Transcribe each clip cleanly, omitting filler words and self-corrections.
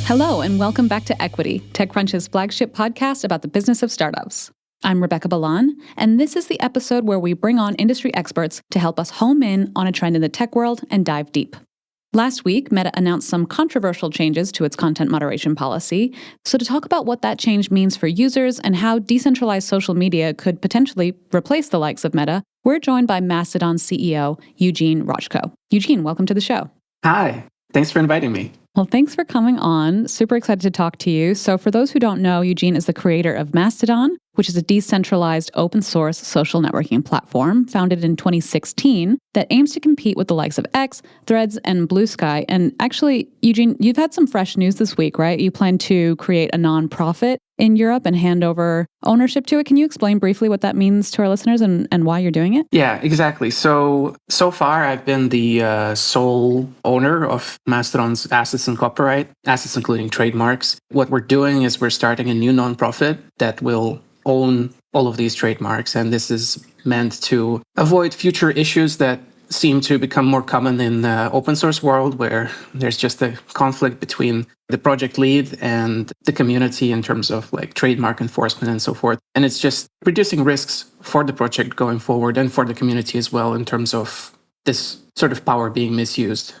Hello, and welcome back to Equity, TechCrunch's flagship podcast about the business of startups. I'm Rebecca Balan, and this is the episode where we bring on industry experts to help us home in on a trend in the tech world and dive deep. Last week, Meta announced some controversial changes to its content moderation policy. So to talk about what that change means for users and how decentralized social media could potentially replace the likes of Meta, we're joined by Mastodon CEO Eugene Rochko. Eugene, welcome to the show. Hi, thanks for inviting me. Well, thanks for coming on. Super excited to talk to you. So for those who don't know, Eugene is the creator of Mastodon, which is a decentralized open source social networking platform founded in 2016 that aims to compete with the likes of X, Threads, and Blue Sky. And actually, Eugene, you've had some fresh news this week, right? You plan to create a nonprofit in Europe and hand over ownership to it. Can you explain briefly what that means to our listeners and why you're doing it? Yeah, exactly. So far, I've been the sole owner of Mastodon's assets and copyright, assets including trademarks. What we're doing is we're starting a new nonprofit that will own all of these trademarks. And this is meant to avoid future issues that seem to become more common in the open source world, where there's just a conflict between the project lead and the community in terms of like trademark enforcement and so forth. And it's just reducing risks for the project going forward and for the community as well in terms of this sort of power being misused.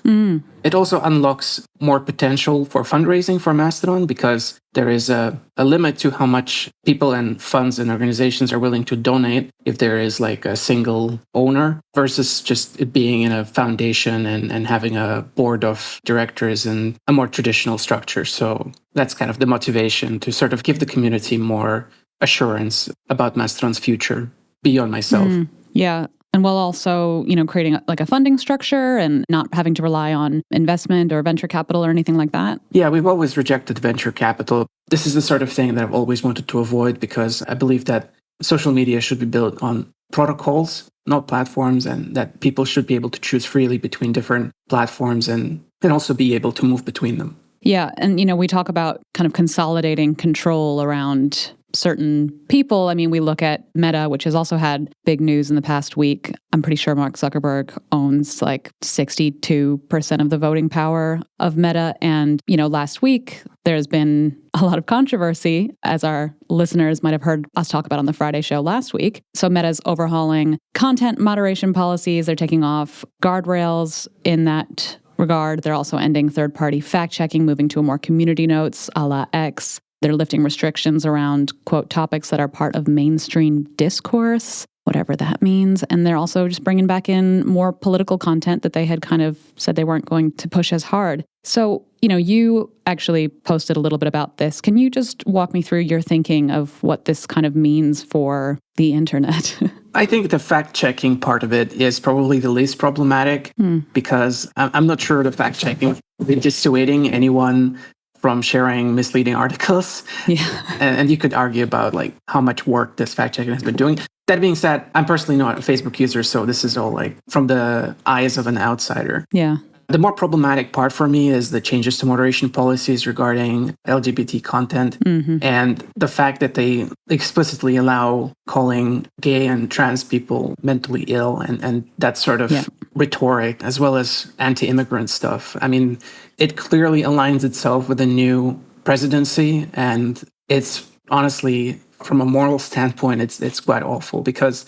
It also unlocks more potential for fundraising for Mastodon because there is a limit to how much people and funds and organizations are willing to donate if there is like a single owner versus just it being in a foundation and having a board of directors and a more traditional structure. So that's kind of the motivation to sort of give the community more assurance about Mastodon's future beyond myself. Yeah. And while also, creating like a funding structure and not having to rely on investment or venture capital or anything like that? Yeah, we've always rejected venture capital. This is the sort of thing that I've always wanted to avoid because I believe that social media should be built on protocols, not platforms, and that people should be able to choose freely between different platforms and also be able to move between them. Yeah. And, we talk about kind of consolidating control around certain people. I mean, we look at Meta, which has also had big news in the past week. I'm pretty sure Mark Zuckerberg owns like 62% of the voting power of Meta. And, last week, there's been a lot of controversy, as our listeners might have heard us talk about on the Friday show last week. So Meta's overhauling content moderation policies. They're taking off guardrails in that regard. They're also ending third-party fact-checking, moving to a more community notes a la X. They're lifting restrictions around, quote, topics that are part of mainstream discourse, whatever that means. And they're also just bringing back in more political content that they had kind of said they weren't going to push as hard. So, you actually posted a little bit about this. Can you just walk me through your thinking of what this kind of means for the internet? I think the fact-checking part of it is probably the least problematic because I'm not sure the fact-checking will be dissuading anyone from sharing misleading articles. Yeah. And you could argue about like how much work this fact-checking has been doing. That being said, I'm personally not a Facebook user, so this is all like from the eyes of an outsider. Yeah. The more problematic part for me is the changes to moderation policies regarding LGBT content and the fact that they explicitly allow calling gay and trans people mentally ill and that sort of rhetoric, as well as anti-immigrant stuff. I mean, it clearly aligns itself with the new presidency, and it's honestly, from a moral standpoint, it's quite awful because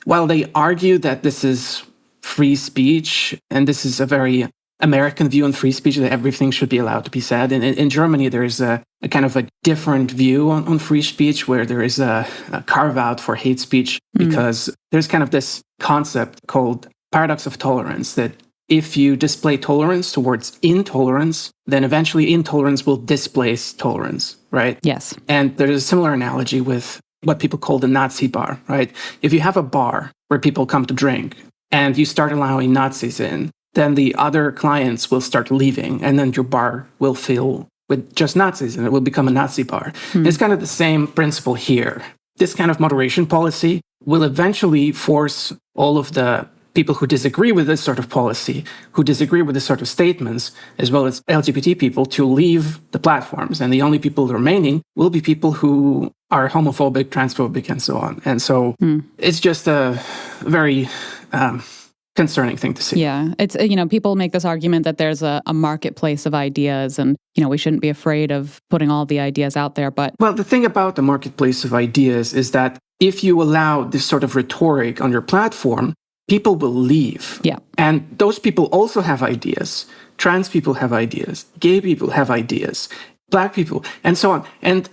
while they argue that this is free speech, and this is a very American view on free speech, that everything should be allowed to be said. And in Germany, there is a kind of a different view on free speech, where there is a carve out for hate speech, because there's kind of this concept called paradox of tolerance, that if you display tolerance towards intolerance, then eventually intolerance will displace tolerance, right? Yes. And there's a similar analogy with what people call the Nazi bar, right? If you have a bar where people come to drink, and you start allowing Nazis in, then the other clients will start leaving, and then your bar will fill with just Nazis, and it will become a Nazi bar. It's kind of the same principle here. This kind of moderation policy will eventually force all of the people who disagree with this sort of policy, who disagree with this sort of statements, as well as LGBT people, to leave the platforms. And the only people remaining will be people who are homophobic, transphobic, and so on. And so it's just a very concerning thing to see. Yeah. It's, people make this argument that there's a marketplace of ideas and, we shouldn't be afraid of putting all the ideas out there. But well, the thing about the marketplace of ideas is that if you allow this sort of rhetoric on your platform, people will leave. Yeah. And those people also have ideas. Trans people have ideas. Gay people have ideas. Black people, and so on. And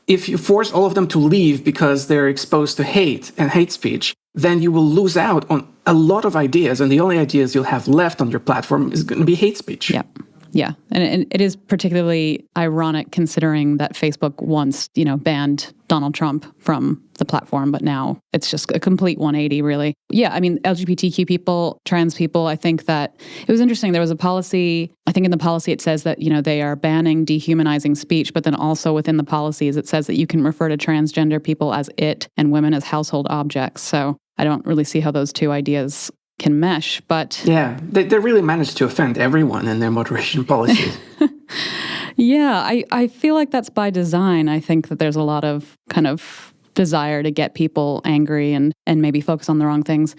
if you force all of them to leave because they're exposed to hate and hate speech, then you will lose out on a lot of ideas. And the only ideas you'll have left on your platform is going to be hate speech. Yeah. Yeah. And it is particularly ironic considering that Facebook once, banned Donald Trump from the platform, but now it's just a complete 180, really. Yeah. I mean, LGBTQ people, trans people, I think that it was interesting. There was a policy, I think in the policy it says that, they are banning dehumanizing speech, but then also within the policies it says that you can refer to transgender people as it and women as household objects. So I don't really see how those two ideas can mesh, but... Yeah, they really managed to offend everyone in their moderation policies. Yeah, I feel like that's by design. I think that there's a lot of kind of desire to get people angry and maybe focus on the wrong things.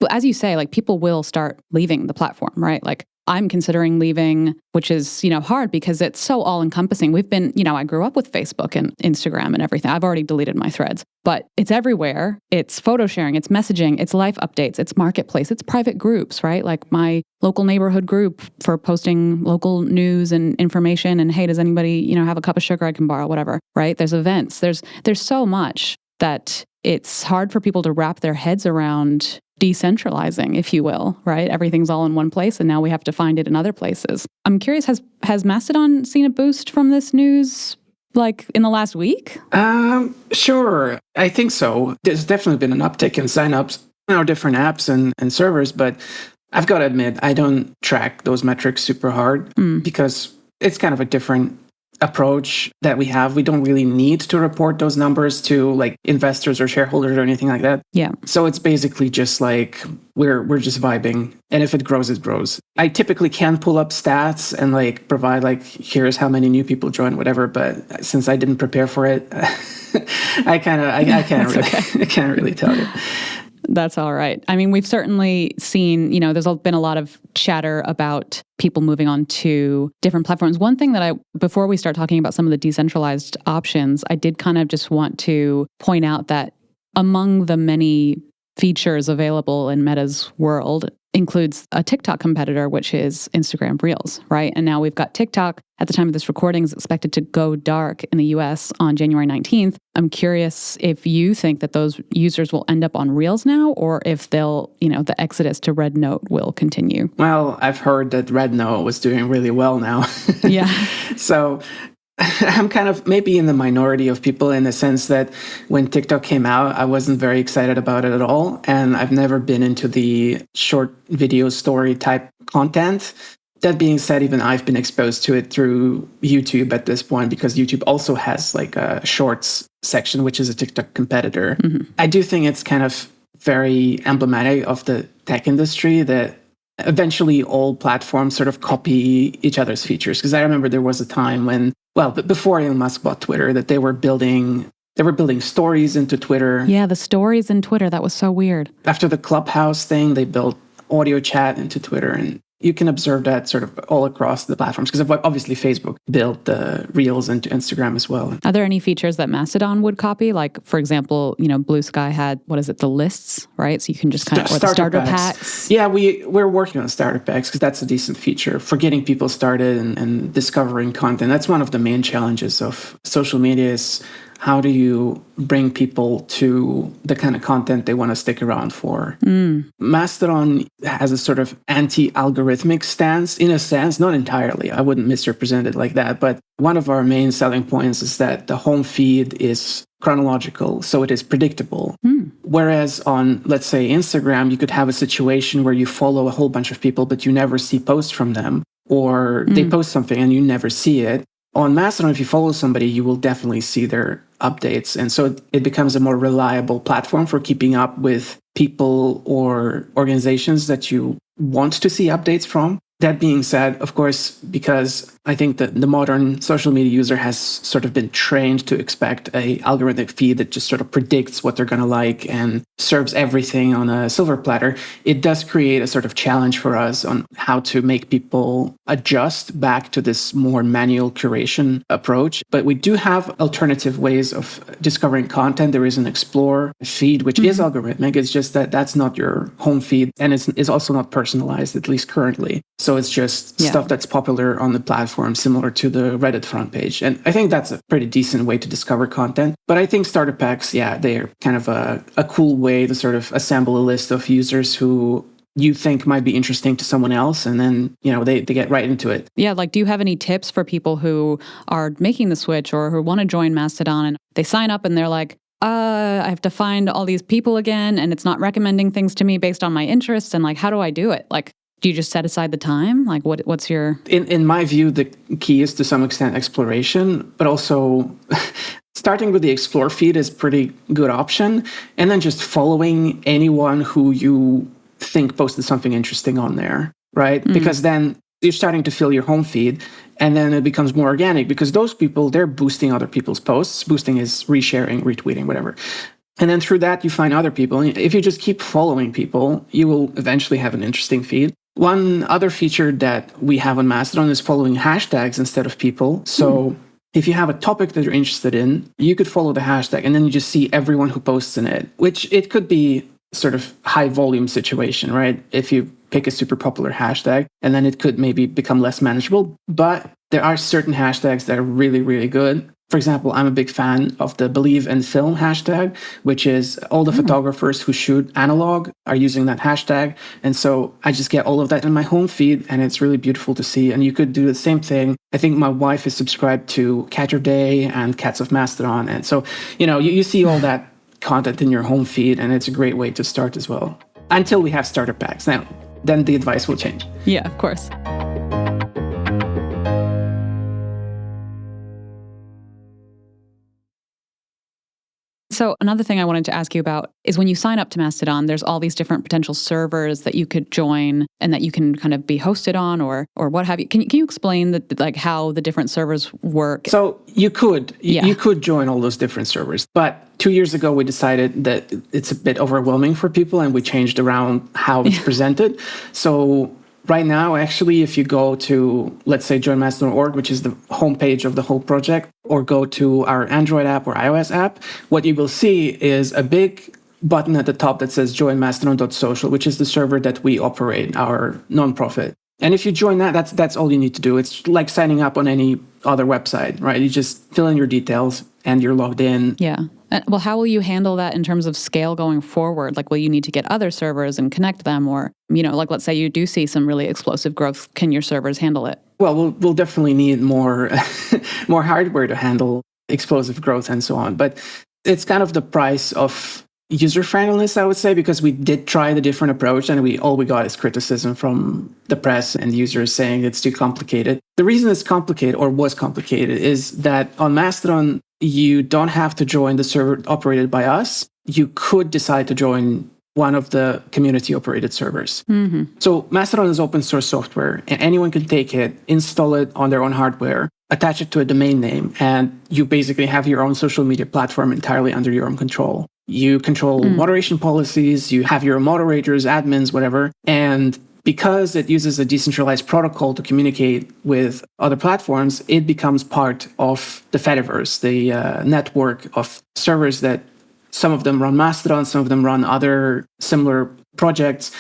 But as you say, like people will start leaving the platform, right? Like I'm considering leaving, which is, hard because it's so all-encompassing. We've been, I grew up with Facebook and Instagram and everything. I've already deleted my threads, but it's everywhere. It's photo sharing, it's messaging, it's life updates, it's marketplace, it's private groups, right? Like my local neighborhood group for posting local news and information and, hey, does anybody, have a cup of sugar I can borrow, whatever, right? There's events. There's so much that it's hard for people to wrap their heads around decentralizing, if you will, right? Everything's all in one place, and now we have to find it in other places. I'm curious, has Mastodon seen a boost from this news, like in the last week? Sure. I think so. There's definitely been an uptick in signups in our different apps and servers, but I've got to admit, I don't track those metrics super hard because it's kind of a different approach that we have. We don't really need to report those numbers to like investors or shareholders or anything like that. Yeah. So it's basically just like we're just vibing, and if it grows, it grows. I typically can pull up stats and like provide like here's how many new people joined, whatever. But since I didn't prepare for it, I can't really tell you. That's all right. I mean, we've certainly seen, there's been a lot of chatter about people moving on to different platforms. One thing that before we start talking about some of the decentralized options, I did kind of just want to point out that among the many features available in Meta's world includes a TikTok competitor, which is Instagram Reels, right? And now we've got TikTok at the time of this recording is expected to go dark in the US on January 19th. I'm curious if you think that those users will end up on Reels now, or if they'll, the exodus to Red Note will continue. Well, I've heard that Red Note was doing really well now. Yeah. So I'm kind of maybe in the minority of people in the sense that when TikTok came out, I wasn't very excited about it at all. And I've never been into the short video story type content. That being said, even I've been exposed to it through YouTube at this point, because YouTube also has like a shorts section, which is a TikTok competitor. Mm-hmm. I do think it's kind of very emblematic of the tech industry that eventually all platforms sort of copy each other's features. Because I remember there was a time when, before Elon Musk bought Twitter, that they were building stories into Twitter. Yeah, the stories in Twitter, that was so weird. After the Clubhouse thing, they built audio chat into Twitter, and you can observe that sort of all across the platforms, because obviously Facebook built the Reels into Instagram as well. Are there any features that Mastodon would copy? Like, for example, Blue Sky had, the lists, right? So you can just kind of, or the starter packs. Yeah, we're working on starter packs because that's a decent feature for getting people started and discovering content. That's one of the main challenges of social media is how do you bring people to the kind of content they want to stick around for? Mastodon has a sort of anti-algorithmic stance, in a sense, not entirely. I wouldn't misrepresent it like that. But one of our main selling points is that the home feed is chronological, so it is predictable. Whereas on, let's say, Instagram, you could have a situation where you follow a whole bunch of people, but you never see posts from them, or they post something and you never see it. On Mastodon, if you follow somebody, you will definitely see their updates. And so it becomes a more reliable platform for keeping up with people or organizations that you want to see updates from. That being said, of course, because I think that the modern social media user has sort of been trained to expect a algorithmic feed that just sort of predicts what they're going to like and serves everything on a silver platter, it does create a sort of challenge for us on how to make people adjust back to this more manual curation approach. But we do have alternative ways of discovering content. There is an Explore feed, which is algorithmic. It's just that that's not your home feed, and it's also not personalized, at least currently. So it's just stuff that's popular on the platform, similar to the Reddit front page. And I think that's a pretty decent way to discover content. But I think starter packs, they're kind of a cool way to sort of assemble a list of users who you think might be interesting to someone else. And then, they get right into it. Yeah. Like, do you have any tips for people who are making the switch or who want to join Mastodon and they sign up and they're like, I have to find all these people again, and it's not recommending things to me based on my interests. And like, how do I do it? Like, do you just set aside the time? Like, what's your... In my view, the key is to some extent exploration, but also starting with the Explore feed is a pretty good option. And then just following anyone who you think posted something interesting on there, right? Because then you're starting to fill your home feed, and then it becomes more organic because those people, they're boosting other people's posts. Boosting is resharing, retweeting, whatever. And then through that, you find other people. If you just keep following people, you will eventually have an interesting feed. One other feature that we have on Mastodon is following hashtags instead of people. So if you have a topic that you're interested in, you could follow the hashtag, and then you just see everyone who posts in it, which it could be sort of high volume situation, right? If you pick a super popular hashtag, and then it could maybe become less manageable. But there are certain hashtags that are really, really good. For example, I'm a big fan of the Believe in Film hashtag, which is all the photographers who shoot analog are using that hashtag. And so I just get all of that in my home feed, and it's really beautiful to see. And you could do the same thing. I think my wife is subscribed to Cat Your Day and Cats of Mastodon. And so, you see all that content in your home feed, and it's a great way to start as well. Until we have starter packs. Now, then the advice will change. Yeah, of course. So another thing I wanted to ask you about is when you sign up to Mastodon, there's all these different potential servers that you could join and that you can kind of be hosted on or what have you. Can you explain how the different servers work? So you could join all those different servers, but 2 years ago we decided that it's a bit overwhelming for people, and we changed around how it's presented. So right now, actually, if you go to, let's say, joinmastodon.org, which is the homepage of the whole project, or go to our Android app or iOS app, what you will see is a big button at the top that says joinmastodon.social, which is the server that we operate, our nonprofit. And if you join that's all you need to do. It's like signing up on any other website, right? You just fill in your details and you're logged in. Yeah. Well, how will you handle that in terms of scale going forward? Like, will you need to get other servers and connect them? Or, let's say you do see some really explosive growth. Can your servers handle it? Well, we'll definitely need more hardware to handle explosive growth and so on. But it's kind of the price of user friendliness, I would say, because we did try the different approach, and all we got is criticism from the press and users saying it's too complicated. The reason it's complicated, or was complicated, is that on Mastodon, you don't have to join the server operated by us. You could decide to join one of the community-operated servers. So Mastodon is open source software, and anyone can take it, install it on their own hardware, attach it to a domain name, and you basically have your own social media platform entirely under your own control. You control moderation policies, you have your moderators, admins, whatever, and because it uses a decentralized protocol to communicate with other platforms, it becomes part of the Fediverse, the network of servers that some of them run Mastodon, some of them run other similar projects.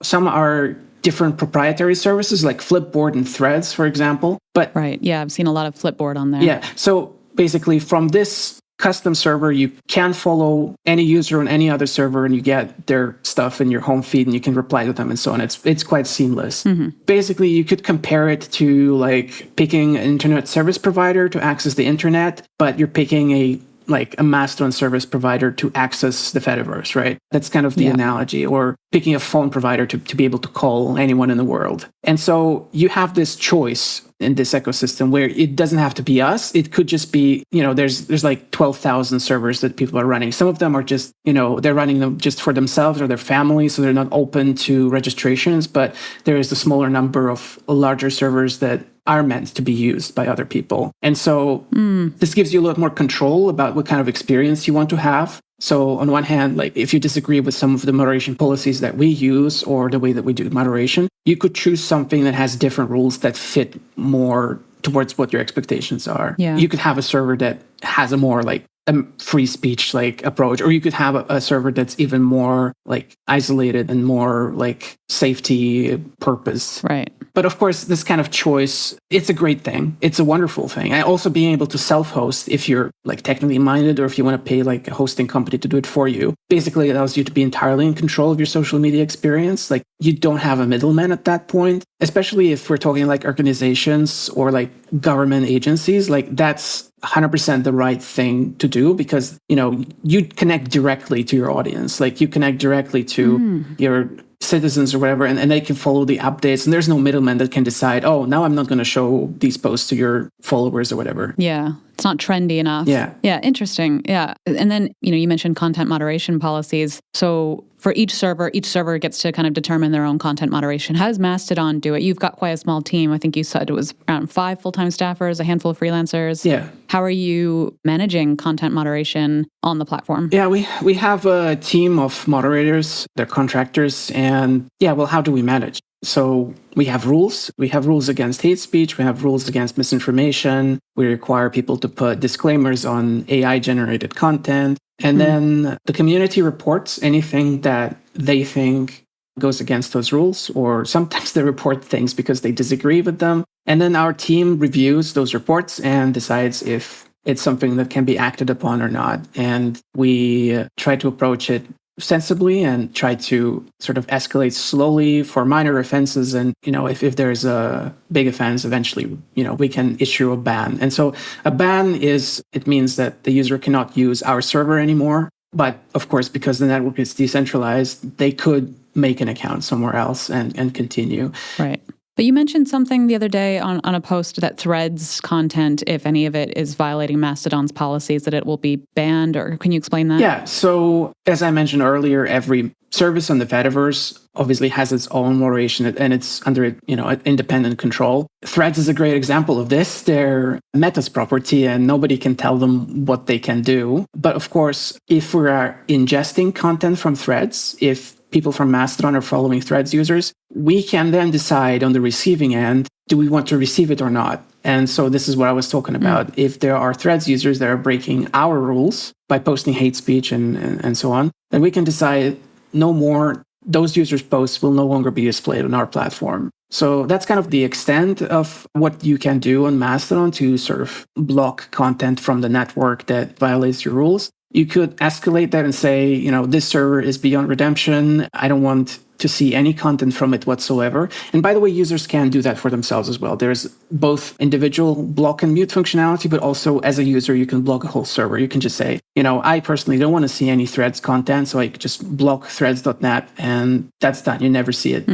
Some are different proprietary services like Flipboard and Threads, for example. But right, yeah, I've seen a lot of Flipboard on there. Yeah, so basically from this custom server, you can follow any user on any other server, and you get their stuff in your home feed, and you can reply to them and so on. It's quite seamless. Basically, you could compare it to like picking an internet service provider to access the internet, but you're picking a like a Mastodon service provider to access the Fediverse, right? That's kind of the analogy, or picking a phone provider to be able to call anyone in the world. And so you have this choice in this ecosystem where it doesn't have to be us. It could just be, there's like 12,000 servers that people are running. Some of them are just, they're running them just for themselves or their families, so they're not open to registrations. But there is a smaller number of larger servers that are meant to be used by other people. And so this gives you a lot more control about what kind of experience you want to have. So on one hand, like if you disagree with some of the moderation policies that we use or the way that we do moderation, you could choose something that has different rules that fit more towards what your expectations are. Yeah. You could have a server that has a more like a free speech like approach, or you could have a server that's even more like isolated and more like safety purpose. Right. But of course, this kind of choice, it's a great thing. It's a wonderful thing. And also being able to self-host if you're like technically minded, or if you want to pay like a hosting company to do it for you, basically allows you to be entirely in control of your social media experience. Like you don't have a middleman at that point, especially if we're talking like organizations or like government agencies. Like that's 100% the right thing to do, because, you connect directly to your audience. Like you connect directly to your citizens or whatever, and they can follow the updates, and there's no middleman that can decide, oh, now I'm not going to show these posts to your followers or whatever. Yeah. It's not trendy enough. Yeah. Yeah. Interesting. Yeah. And then, you mentioned content moderation policies. So for each server gets to kind of determine their own content moderation. How does Mastodon do it? You've got quite a small team. I think you said it was around 5 full-time staffers, a handful of freelancers. Yeah. How are you managing content moderation on the platform? Yeah, we have a team of moderators. They're contractors. And how do we manage? So we have rules. We have rules against hate speech. We have rules against misinformation. We require people to put disclaimers on AI-generated content. And then the community reports anything that they think goes against those rules, or sometimes they report things because they disagree with them. And then our team reviews those reports and decides if it's something that can be acted upon or not. And we try to approach it sensibly and try to sort of escalate slowly for minor offenses. And, if there's a big offense, eventually, we can issue a ban. And so a ban it means that the user cannot use our server anymore. But of course, because the network is decentralized, they could make an account somewhere else and continue. Right. But you mentioned something the other day on a post that Threads content, if any of it is violating Mastodon's policies, that it will be banned, or can you explain that? Yeah. So as I mentioned earlier, every service on the Fediverse obviously has its own moderation, and it's under independent control. Threads is a great example of this. They're Meta's property and nobody can tell them what they can do. But of course, if we are ingesting content from Threads, if people from Mastodon are following Threads users, we can then decide on the receiving end, do we want to receive it or not? And so this is what I was talking about. If there are Threads users that are breaking our rules by posting hate speech and so on, then we can decide no more. Those users' posts will no longer be displayed on our platform. So that's kind of the extent of what you can do on Mastodon to sort of block content from the network that violates your rules. You could escalate that and say, this server is beyond redemption. I don't want to see any content from it whatsoever. And by the way, users can do that for themselves as well. There's both individual block and mute functionality, but also as a user, you can block a whole server. You can just say, I personally don't want to see any Threads content, so I could just block threads.net and that's done. You never see it.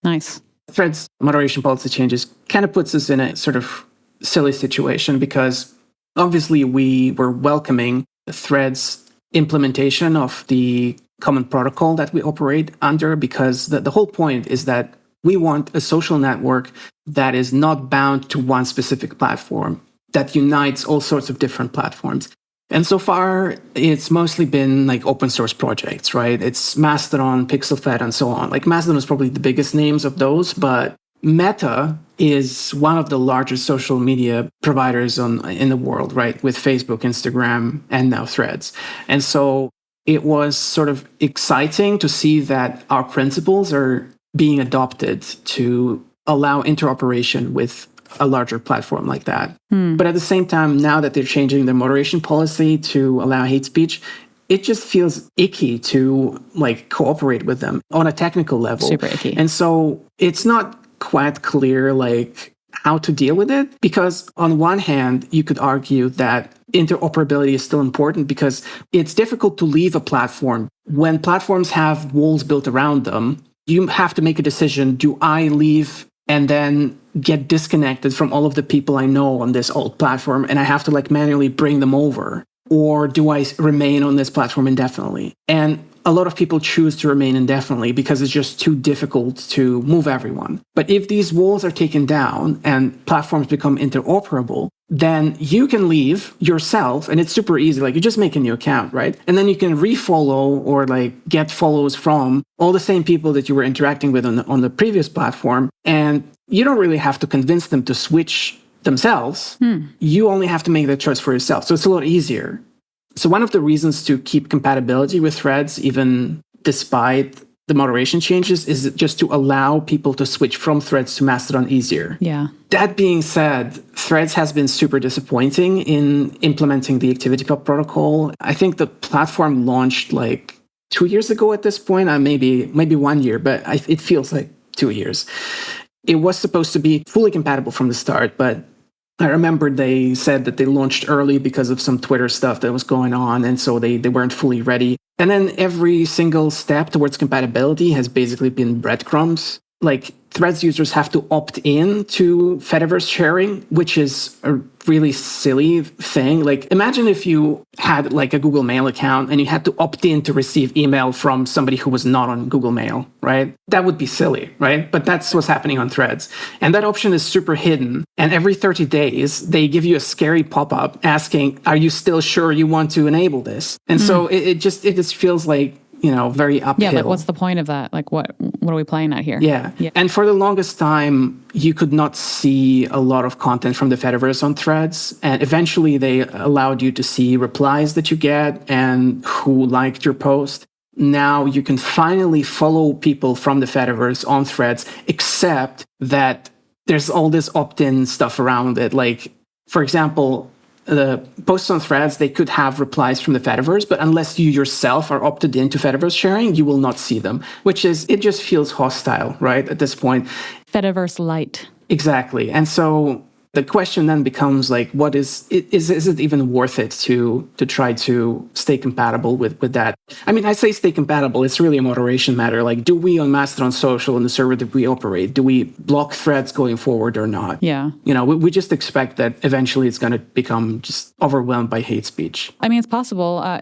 Nice. Threads moderation policy changes kind of puts us in a sort of silly situation, because obviously we were welcoming Threads implementation of the common protocol that we operate under, because the whole point is that we want a social network that is not bound to one specific platform, that unites all sorts of different platforms. And so far, it's mostly been like open source projects, right? It's Mastodon, Pixelfed, and so on. Like Mastodon is probably the biggest names of those, but Meta is one of the largest social media providers in the world, right? With Facebook, Instagram, and now Threads. And so it was sort of exciting to see that our principles are being adopted to allow interoperation with a larger platform like that. But at the same time, now that they're changing their moderation policy to allow hate speech, it just feels icky to like cooperate with them on a technical level. Super icky. And so it's not quite clear like how to deal with it, because on one hand, you could argue that interoperability is still important because it's difficult to leave a platform. When platforms have walls built around them, you have to make a decision. Do I leave and then get disconnected from all of the people I know on this old platform and I have to like manually bring them over? Or do I remain on this platform indefinitely? And a lot of people choose to remain indefinitely because it's just too difficult to move everyone. But if these walls are taken down and platforms become interoperable, then you can leave yourself, and it's super easy. Like, you just make a new account, right? And then you can refollow or like get follows from all the same people that you were interacting with on the previous platform. And you don't really have to convince them to switch themselves. You only have to make that choice for yourself. So it's a lot easier. So one of the reasons to keep compatibility with Threads, even despite the moderation changes, is just to allow people to switch from Threads to Mastodon easier. Yeah. That being said, Threads has been super disappointing in implementing the ActivityPub protocol. I think the platform launched like 2 years ago at this point, maybe 1 year, but it feels like 2 years. It was supposed to be fully compatible from the start, but I remember they said that they launched early because of some Twitter stuff that was going on, and so they weren't fully ready. And then every single step towards compatibility has basically been breadcrumbs. Like, Threads users have to opt in to Fediverse sharing, which is a really silly thing. Like, imagine if you had like a Google Mail account and you had to opt in to receive email from somebody who was not on Google Mail, right? That would be silly, right? But that's what's happening on Threads. And that option is super hidden. And every 30 days, they give you a scary pop-up asking, are you still sure you want to enable this? And so it just feels like, very uphill. Yeah, like, what's the point of that? Like, what are we playing at here? Yeah. And for the longest time, you could not see a lot of content from the Fediverse on Threads. And eventually they allowed you to see replies that you get and who liked your post. Now you can finally follow people from the Fediverse on Threads, except that there's all this opt-in stuff around it. Like, for example, the posts on Threads, they could have replies from the Fediverse, but unless you yourself are opted into Fediverse sharing, you will not see them, it just feels hostile, right, at this point. Fediverse light. Exactly. And so the question then becomes like, is it even worth it to try to stay compatible with that? I mean, I say stay compatible, it's really a moderation matter. Like, do we on Mastodon Social and the server that we operate, do we block threads going forward or not? Yeah. We just expect that eventually it's going to become just overwhelmed by hate speech. I mean, it's possible.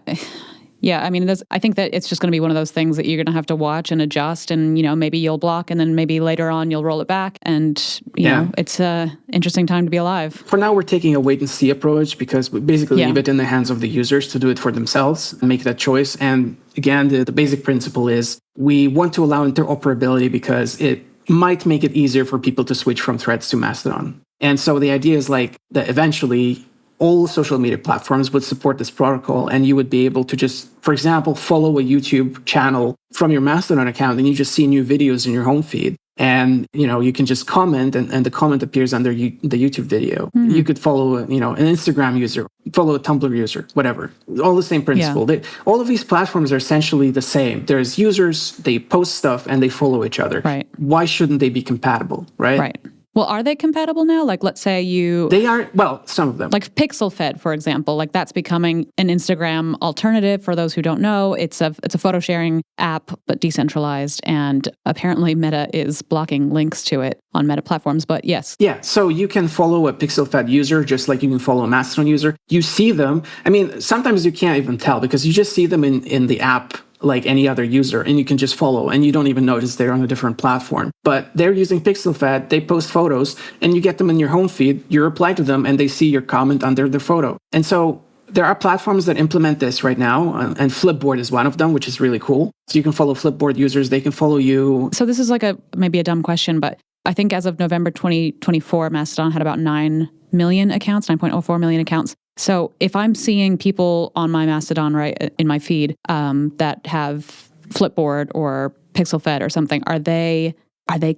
Yeah, I mean, I think that it's just going to be one of those things that you're going to have to watch and adjust, and maybe you'll block, and then maybe later on you'll roll it back, and you know, it's a interesting time to be alive. For now, we're taking a wait and see approach because we basically leave it in the hands of the users to do it for themselves and make that choice. And again, the basic principle is we want to allow interoperability because it might make it easier for people to switch from Threads to Mastodon. And so the idea is like that eventually all social media platforms would support this protocol, and you would be able to just, for example, follow a YouTube channel from your Mastodon account, and you just see new videos in your home feed. And, you can just comment, and the comment appears under the YouTube video. Mm-hmm. You could follow, an Instagram user, follow a Tumblr user, whatever. All the same principle. Yeah. All of these platforms are essentially the same. There's users, they post stuff, and they follow each other. Right. Why shouldn't they be compatible, right? Right. Well, are they compatible now? Like, let's say They are, well, some of them. Like Pixelfed, for example, like that's becoming an Instagram alternative for those who don't know. It's a photo sharing app, but decentralized. And apparently Meta is blocking links to it on Meta platforms, but yes. Yeah, so you can follow a Pixelfed user just like you can follow a Mastodon user. You see them. I mean, sometimes you can't even tell because you just see them in the app like any other user, and you can just follow, and you don't even notice they're on a different platform. But they're using Pixelfed, they post photos, and you get them in your home feed, you reply to them, and they see your comment under the photo. And so there are platforms that implement this right now, and Flipboard is one of them, which is really cool. So you can follow Flipboard users, they can follow you. So this is like maybe a dumb question, but I think as of November 2024, Mastodon had about 9 million accounts, 9.04 million accounts. So if I'm seeing people on my Mastodon, right, in my feed, that have Flipboard or Pixelfed or something, are they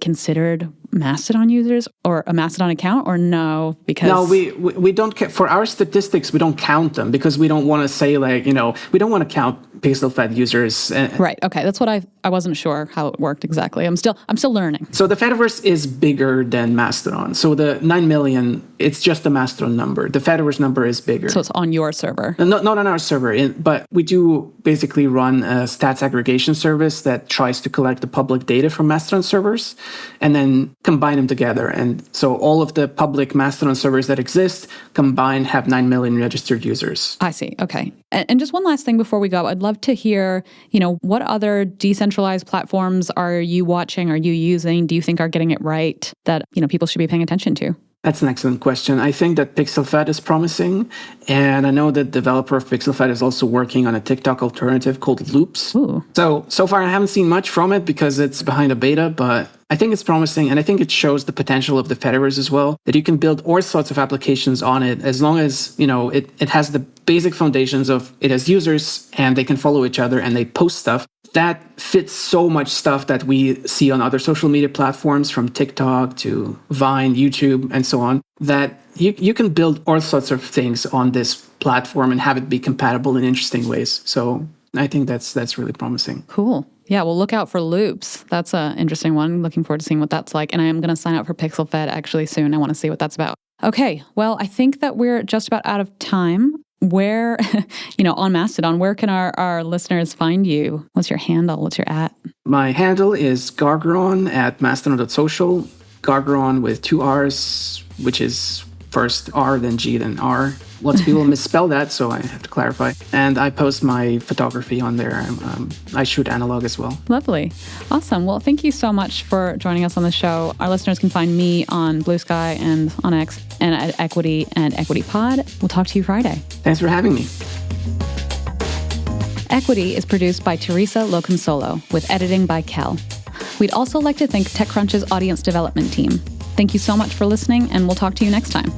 considered Mastodon users or a Mastodon account, or no? Because no, we don't for our statistics, we don't count them because we don't want to say we don't want to count Pixelfed users. Right. Okay. That's what I wasn't sure how it worked exactly. I'm still learning. So the Fediverse is bigger than Mastodon. So the 9 million, it's just the Mastodon number. The Fediverse number is bigger. So it's on your server. Not on our server, but we do basically run a stats aggregation service that tries to collect the public data from Mastodon servers and then combine them together. And so all of the public Mastodon servers that exist combined have 9 million registered users. I see. Okay. And just one last thing before we go, I'd love to hear, what other decentralized platforms are you watching, are you using, do you think are getting it right that, people should be paying attention to? That's an excellent question. I think that Pixelfed is promising, and I know the developer of Pixelfed is also working on a TikTok alternative called Loops. Ooh. So far I haven't seen much from it because it's behind a beta, but I think it's promising, and I think it shows the potential of the Fediverse as well, that you can build all sorts of applications on it as long as, it has the basic foundations of it has users and they can follow each other and they post stuff. That fits so much stuff that we see on other social media platforms, from TikTok to Vine, YouTube, and so on, that you can build all sorts of things on this platform and have it be compatible in interesting ways. So I think that's really promising. Cool. Yeah, well, look out for Loops. That's an interesting one. Looking forward to seeing what that's like. And I am going to sign up for Pixelfed actually soon. I want to see what that's about. Okay, well, I think that we're just about out of time. Where, on Mastodon, where can our listeners find you? What's your handle? What's your @? My handle is Gargaron at mastodon.social. Gargaron with 2 R's, which is first R, then G, then R. Lots of people misspell that, so I have to clarify. And I post my photography on there. I shoot analog as well. Lovely. Awesome. Well, thank you so much for joining us on the show. Our listeners can find me on Blue Sky and on X and at Equity and Equity Pod. We'll talk to you Friday. Thanks for having me. Equity is produced by Theresa Loconsolo with editing by Kell. We'd also like to thank TechCrunch's audience development team. Thank you so much for listening, and we'll talk to you next time.